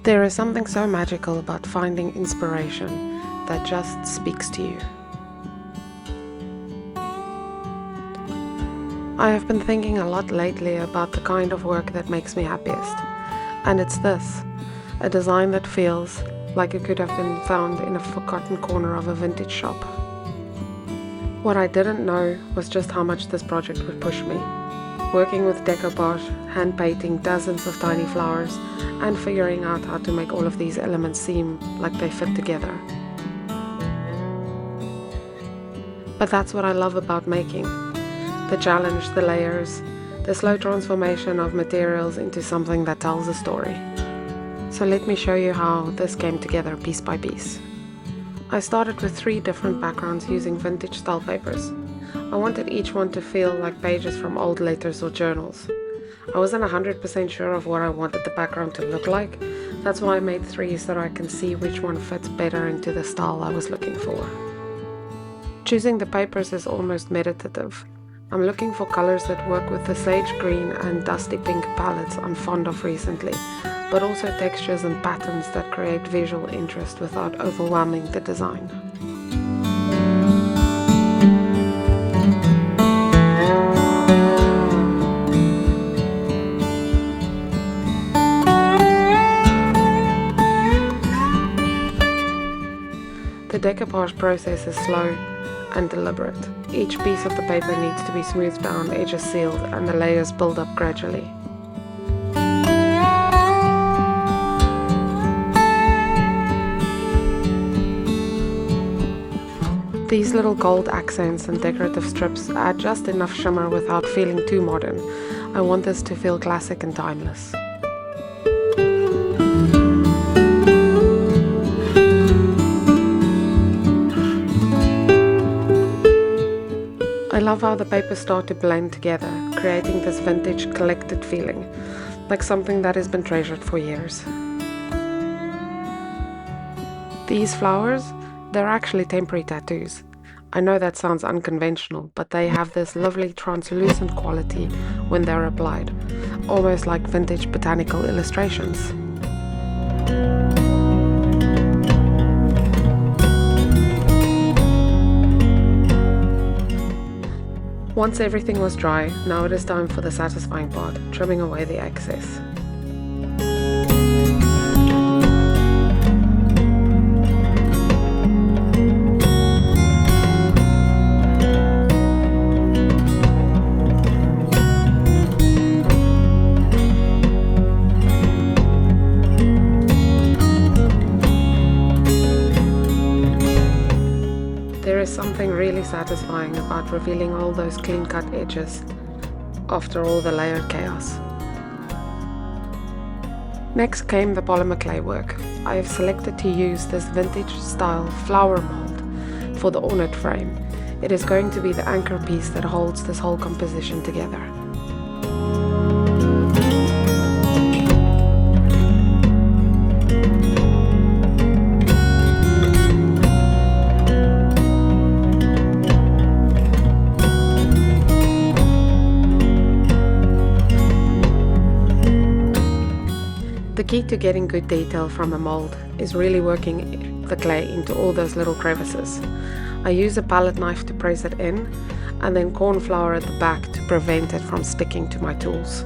There is something so magical about finding inspiration that just speaks to you. I have been thinking a lot lately about the kind of work that makes me happiest, and it's this, a design that feels like it could have been found in a forgotten corner of a vintage shop. What I didn't know was just how much this project would push me. Working with decoupage, hand painting dozens of tiny flowers, and figuring out how to make all of these elements seem like they fit together. But that's what I love about making. The challenge, the layers, the slow transformation of materials into something that tells a story. So let me show you how this came together piece by piece. I started with 3 different backgrounds using vintage style papers. I wanted each one to feel like pages from old letters or journals. I wasn't 100% sure of what I wanted the background to look like. That's why I made 3 so that I can see which one fits better into the style I was looking for. Choosing the papers is almost meditative. I'm looking for colors that work with the sage green and dusty pink palettes I'm fond of recently, but also textures and patterns that create visual interest without overwhelming the design. The decoupage process is slow and deliberate. Each piece of the paper needs to be smoothed down, edges sealed, and the layers build up gradually. These little gold accents and decorative strips add just enough shimmer without feeling too modern. I want this to feel classic and timeless. I love how the papers start to blend together, creating this vintage collected feeling, like something that has been treasured for years. These flowers, they're actually temporary tattoos. I know that sounds unconventional, but they have this lovely translucent quality when they're applied, almost like vintage botanical illustrations. Once everything was dry, now it is time for the satisfying part, trimming away the excess. There is something really satisfying about revealing all those clean-cut edges after all the layered chaos. Next came the polymer clay work. I have selected to use this vintage style flower mold for the ornate frame. It is going to be the anchor piece that holds this whole composition together. The key to getting good detail from a mold is really working the clay into all those little crevices. I use a palette knife to press it in, and then corn flour at the back to prevent it from sticking to my tools.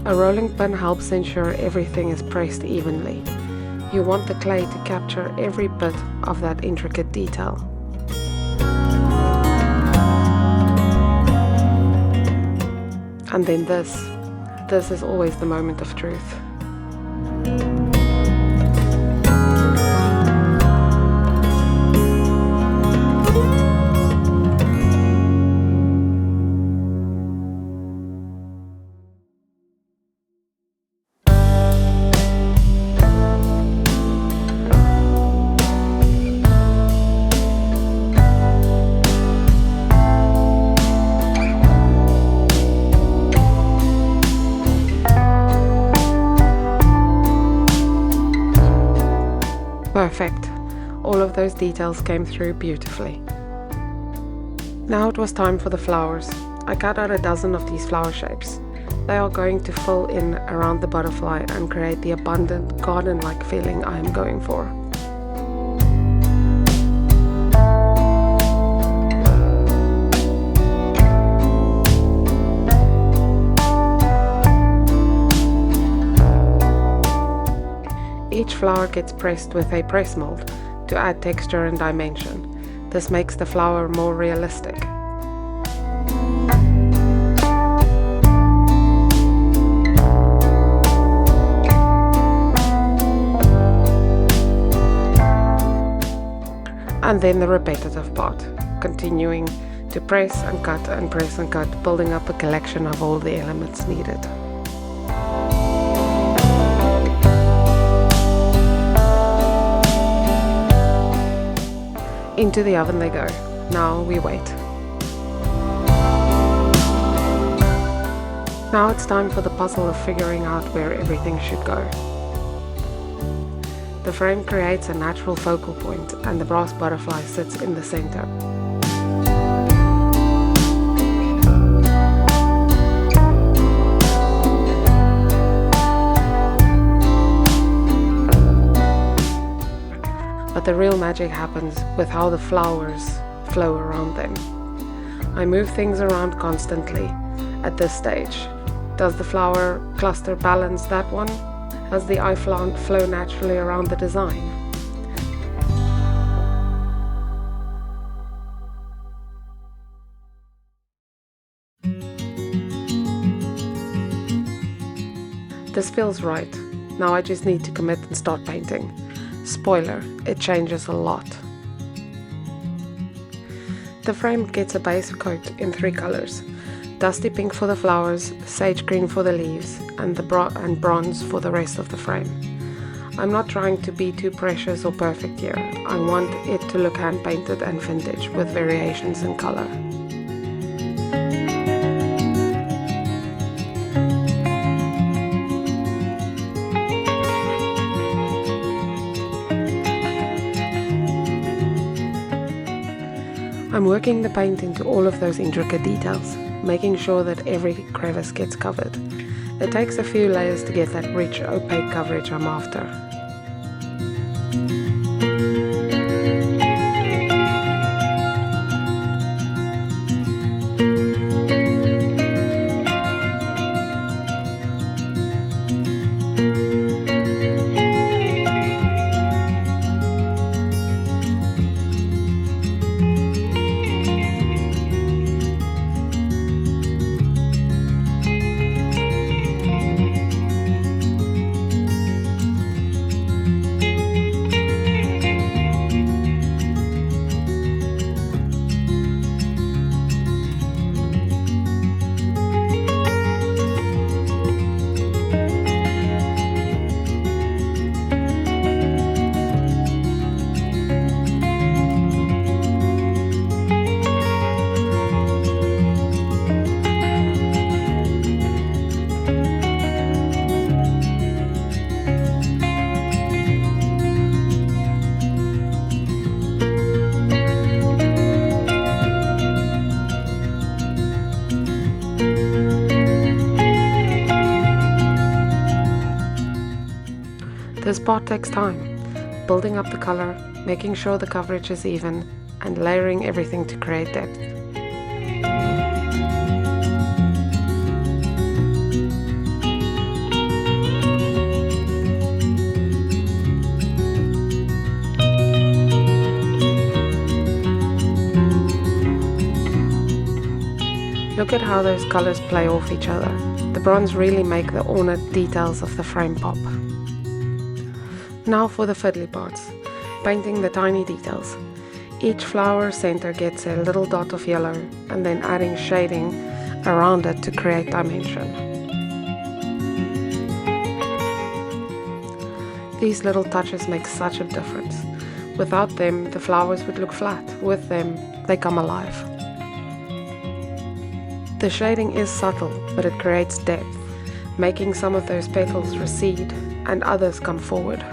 A rolling pin helps ensure everything is pressed evenly. You want the clay to capture every bit of that intricate detail. And then this is always the moment of truth. Perfect. All of those details came through beautifully. Now it was time for the flowers. I cut out a dozen of these flower shapes. They are going to fill in around the butterfly and create the abundant, garden-like feeling I am going for. Each flower gets pressed with a press mold to add texture and dimension. This makes the flower more realistic. And then the repetitive part, continuing to press and cut and press and cut, building up a collection of all the elements needed. Into the oven they go. Now we wait. Now it's time for the puzzle of figuring out where everything should go. The frame creates a natural focal point and the brass butterfly sits in the center. But the real magic happens with how the flowers flow around them. I move things around constantly at this stage. Does the flower cluster balance that one? Does the eye flow naturally around the design? This feels right. Now I just need to commit and start painting. Spoiler, it changes a lot. The frame gets a base coat in 3 colors. Dusty pink for the flowers, sage green for the leaves, and bronze for the rest of the frame. I'm not trying to be too precious or perfect here. I want it to look hand-painted and vintage with variations in color. I'm working the paint into all of those intricate details, making sure that every crevice gets covered. It takes a few layers to get that rich, opaque coverage I'm after. This part takes time, building up the color, making sure the coverage is even, and layering everything to create depth. Look at how those colors play off each other. The bronze really make the ornate details of the frame pop. Now for the fiddly parts, painting the tiny details. Each flower center gets a little dot of yellow and then adding shading around it to create dimension. These little touches make such a difference. Without them, the flowers would look flat. With them, they come alive. The shading is subtle, but it creates depth, making some of those petals recede and others come forward.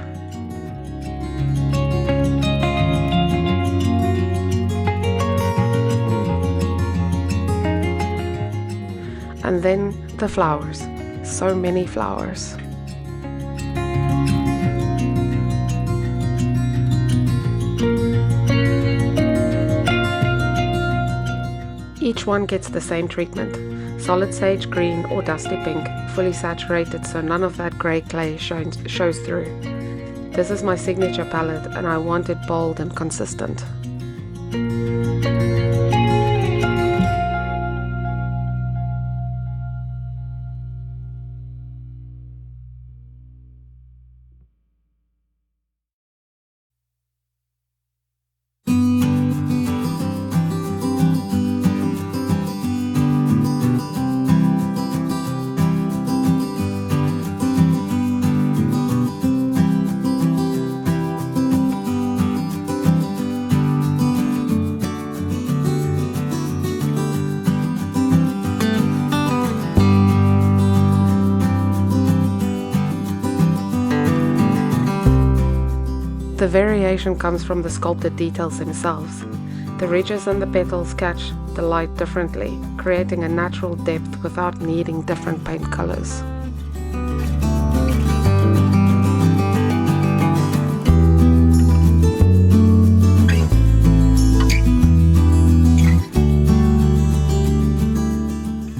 And then the flowers. So many flowers. Each one gets the same treatment, solid sage green or dusty pink, fully saturated so none of that grey clay shows through. This is my signature palette and I want it bold and consistent. The variation comes from the sculpted details themselves. The ridges and the petals catch the light differently, creating a natural depth without needing different paint colors.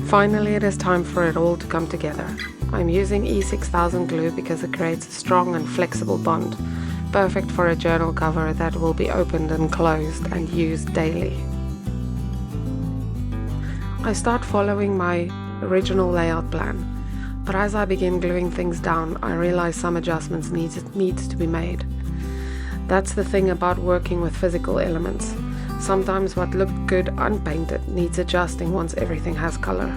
Finally, it is time for it all to come together. I'm using E6000 glue because it creates a strong and flexible bond, perfect for a journal cover that will be opened and closed and used daily. I start following my original layout plan, but as I begin gluing things down, I realize some adjustments needs to be made. That's the thing about working with physical elements. Sometimes what looked good unpainted needs adjusting once everything has color.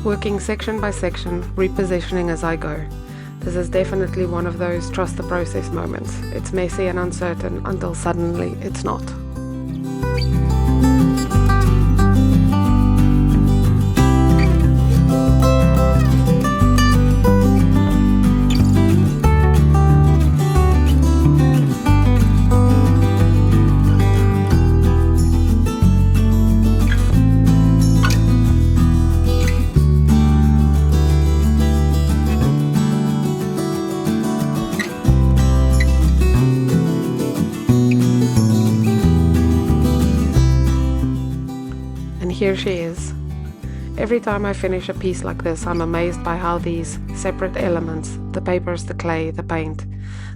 Working section by section, repositioning as I go. This is definitely one of those trust the process moments. It's messy and uncertain until suddenly it's not. Here she is. Every time I finish a piece like this, I'm amazed by how these separate elements, the papers, the clay, the paint,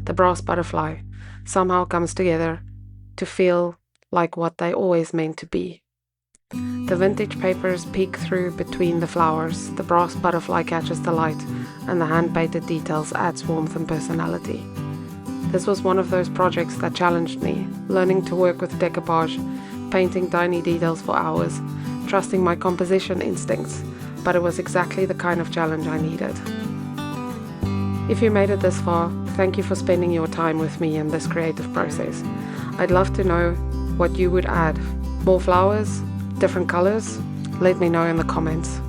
the brass butterfly, somehow comes together to feel like what they always meant to be. The vintage papers peek through between the flowers, the brass butterfly catches the light, and the hand-painted details adds warmth and personality. This was one of those projects that challenged me, learning to work with decoupage, painting tiny details for hours, trusting my composition instincts, but it was exactly the kind of challenge I needed. If you made it this far, thank you for spending your time with me in this creative process. I'd love to know what you would add. More flowers? Different colors? Let me know in the comments.